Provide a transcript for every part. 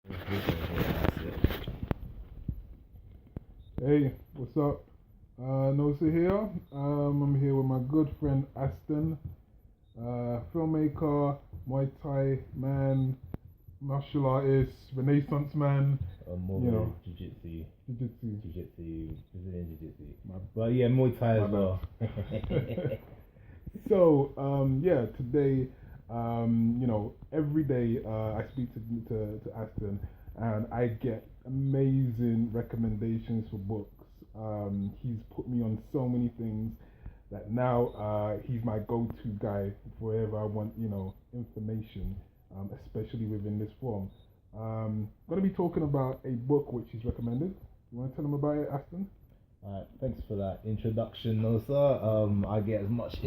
Hey, what's up? Nosa here. I'm here with my good friend Asten, filmmaker, Muay Thai man, martial artist, Renaissance man. More You know, jiu-jitsu, jiu-jitsu. Brazilian jiu-jitsu. My, But yeah, Muay Thai my as well. So, yeah, today, every day I speak to Aston and I get amazing recommendations for books. He's put me on so many things that now he's my go-to guy for wherever I want, information, especially within this form. Going to be talking about a book which he's recommended. You want to tell him about it, Aston? Thanks for that introduction, Nosa. I get as much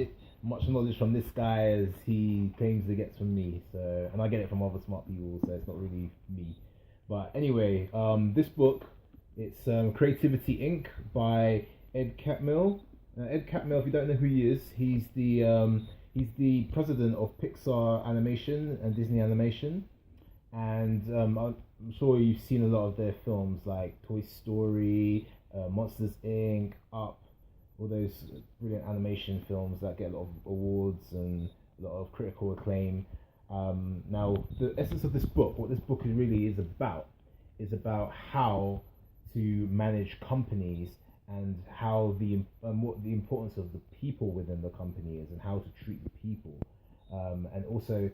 knowledge from this guy as he claims to get from me. So, and I get it from other smart people, so it's not really me. But anyway, this book, it's Creativity Inc. by Ed Catmull. Ed Catmull, if you don't know who he is, he's the president of Pixar Animation and Disney Animation, and I'm sure you've seen a lot of their films like Toy Story, Monsters Inc., Up, all those brilliant animation films that get a lot of awards and a lot of critical acclaim. Now, the essence of this book, what this book really is about how to manage companies and how what the importance of the people within the company is and how to treat the people, and also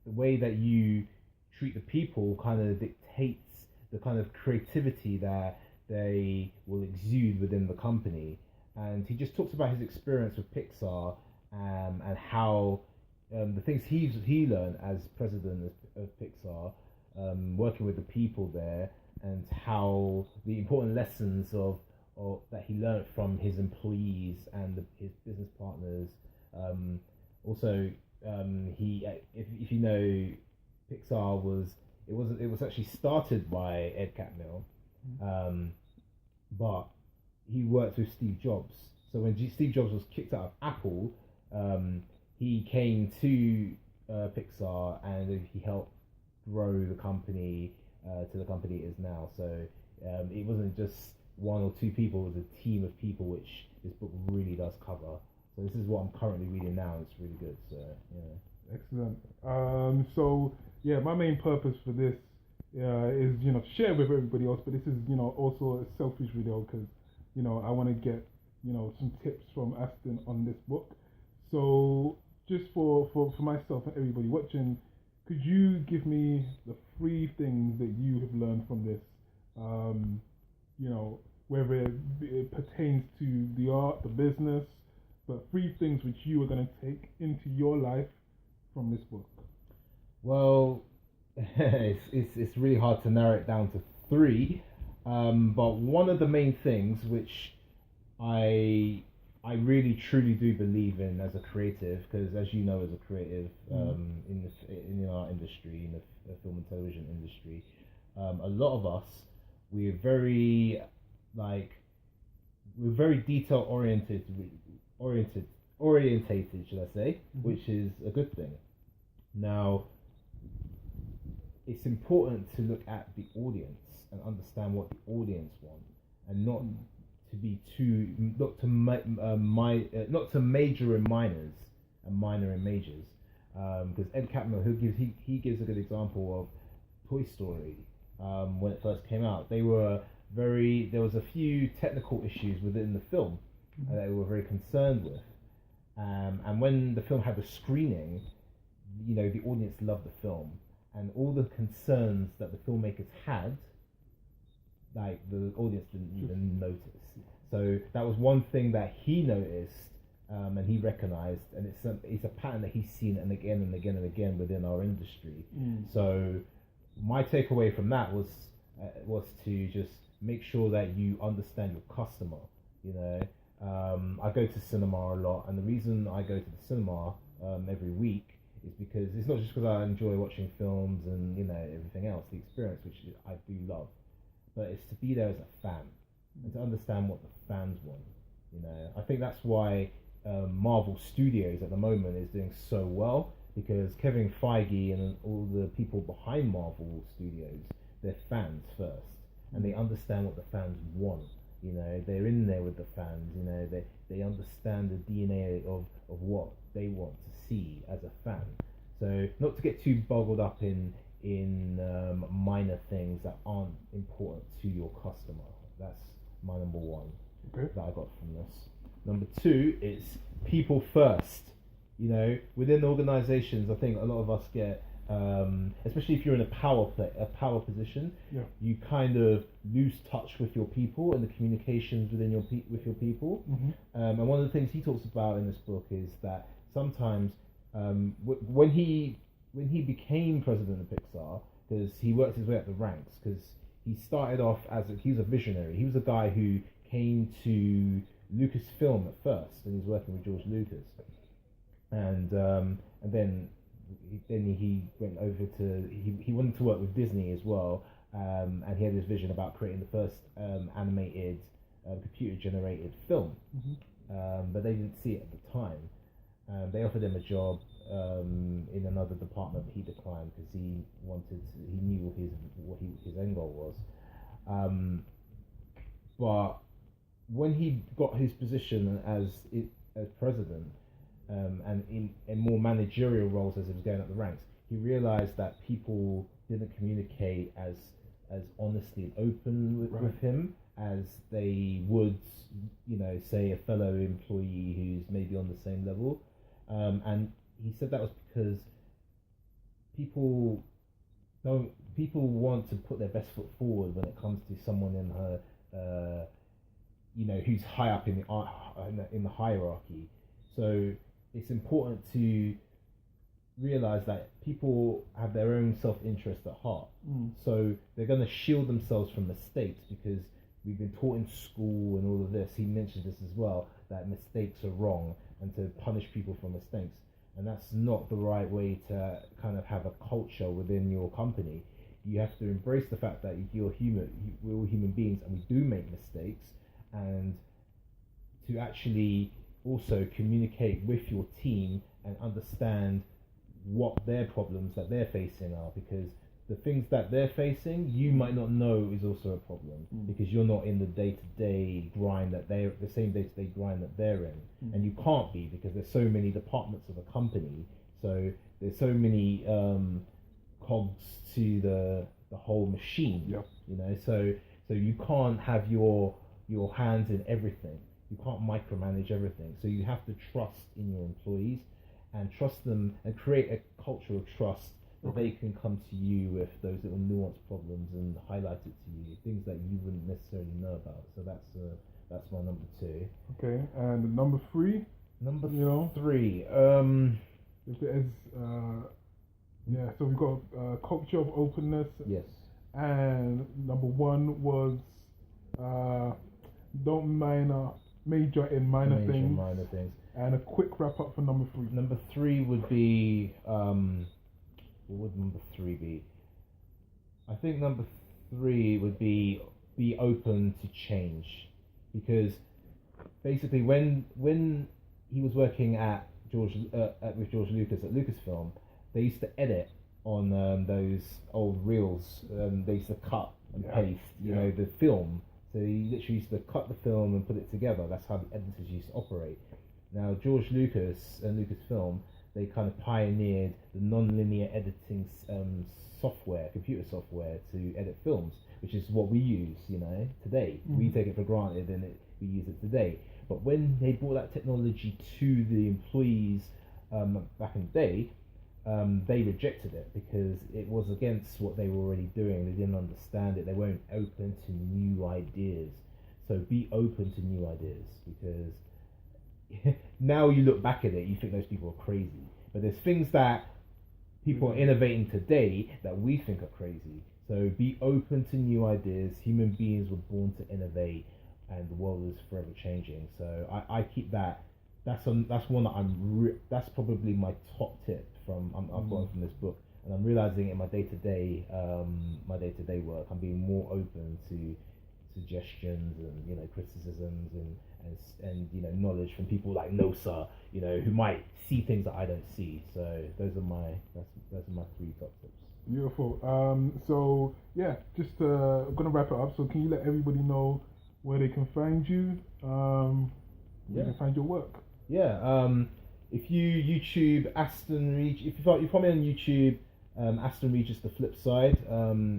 the way that you treat the people kind of dictates the kind of creativity that they will exude within the company. And he just talks about his experience with Pixar, and how the things he learned as president of Pixar, working with the people there, and how the important lessons of that he learned from his employees and his business partners. Also, if you know, Pixar it was actually started by Ed Catmull, but he worked with Steve Jobs. So when Steve Jobs was kicked out of Apple, he came to Pixar and he helped grow the company to the company it is now. So it wasn't just one or two people; it was a team of people, which this book really does cover. So this is what I'm currently reading now. And it's really good. So yeah. Excellent. So yeah, my main purpose for this is to share with everybody else, but this is also a selfish video because I want to get some tips from Aston on this book. So just for myself and everybody watching, could you give me the three things that you have learned from this? Whether it pertains to the art, the business, but three things which you are going to take into your life from this book. Well, it's really hard to narrow it down to three, but one of the main things which I really truly do believe in as a creative, because as you know, as a creative, in our industry, in the film and television industry, a lot of us we're very detail orientated, should I say, which is a good thing. Now, it's important to look at the audience and understand what the audience want, and not to be not to major in minors and minor in majors. Because Ed Catmull, he gives a good example of Toy Story. When it first came out, there was a few technical issues within the film that they were very concerned with. And when the film had a screening, the audience loved the film, and all the concerns that the filmmakers had, like, the audience didn't even notice. So that was one thing that he noticed, and he recognized, and it's a pattern that he's seen and again and again and again within our industry. So my takeaway from that was to just make sure that you understand your customer. I go to cinema a lot, and the reason I go to the cinema every week is because it's not just because I enjoy watching films and everything else, the experience, which I do love, but it's to be there as a fan and to understand what the fans want. I think that's why Marvel Studios at the moment is doing so well, because Kevin Feige and all the people behind Marvel Studios, their fans first, and they understand what the fans want. They're in there with the fans. They understand the DNA of what they want to see as a fan. So not to get too boggled up in minor things that aren't important to your customer. That's my number one that I got from this. Number two is people first. Within organizations, I think a lot of us get, especially if you're in a power position, you kind of lose touch with your people and the communications with your people. And one of the things he talks about in this book is that sometimes when he became president of Pixar, because he worked his way up the ranks, because he started off he was a visionary. He was a guy who came to Lucasfilm at first, and he was working with George Lucas, and then he went over to he wanted to work with Disney as well, and he had this vision about creating the first animated computer generated film, but they didn't see it at the time. They offered him a job in another department, but he declined because he knew what his end goal was. But when he got his position as president, and in more managerial roles as he was going up the ranks, he realized that people didn't communicate as honestly and open with him as they would, say a fellow employee who's maybe on the same level. And he said that was because people want to put their best foot forward when it comes to someone in her, who's high up in the hierarchy. So it's important to realize that people have their own self-interest at heart. So they're going to shield themselves from mistakes, because we've been taught in school and all of this. He mentioned this as well, that mistakes are wrong and to punish people for mistakes. And that's not the right way to kind of have a culture within your company. You have to embrace the fact that we're all human beings and we do make mistakes, and to actually also communicate with your team and understand what their problems that they're facing are, because the things that they're facing, you might not know is also a problem, because you're not in the day-to-day grind the same day-to-day grind that they're in, and you can't be, because there's so many departments of a company, so there's so many cogs to the whole machine. So you can't have your hands in everything. You can't micromanage everything. So you have to trust in your employees and trust them and create a culture of trust that they can come to you with those little nuanced problems and highlight it to you, things that you wouldn't necessarily know about. So that's my number two. Okay, and number three? Number three. If it is, so we've got culture of openness. Yes. And number one was don't major in minor things. And a quick wrap up for number three. Number three would be what would number three be? I think number three would be open to change, because basically when he was working with George Lucas at Lucasfilm, they used to edit on those old reels. They used to cut and paste, the film. So he literally used to cut the film and put it together. That's how the editors used to operate. Now George Lucas and Lucasfilm, they kind of pioneered the non-linear editing software, computer software to edit films, which is what we use, today. We take it for granted and we use it today. But when they brought that technology to the employees back in the day, they rejected it because it was against what they were already doing. They didn't understand it. They weren't open to new ideas. So be open to new ideas, because now you look back at it, you think those people are crazy. But there's things that people are innovating today that we think are crazy. So be open to new ideas. Human beings were born to innovate, and the world is forever changing. So I keep that. That's one that that's probably my top tip I've got from this book, and I'm realizing in my day-to-day work, I'm being more open to suggestions and criticisms and knowledge from people like Nosa, who might see things that I don't see. So those are my three top tips. Beautiful. So yeah, just I'm gonna wrap it up. So can you let everybody know where they can find you? Where they Yeah. can find your work. Yeah. If you YouTube Asten Regis, if you find me on YouTube, Asten Regis the Flip Side.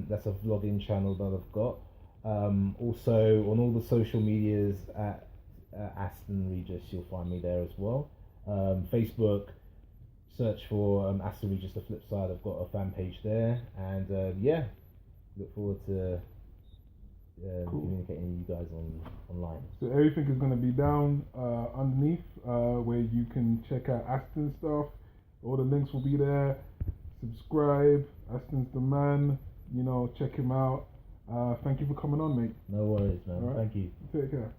That's a vlogging channel that I've got. Also on all the social medias at Asten Regis, you'll find me there as well. Facebook, search for Asten Regis the Flip Side. I've got a fan page there, and yeah, look forward to Cool. communicating with you guys online. So everything is gonna be down underneath where you can check out Aston stuff. All the links will be there. Subscribe. Aston's the man. You know, check him out. Thank you for coming on, mate. No worries, man. All right. Thank you. Take care.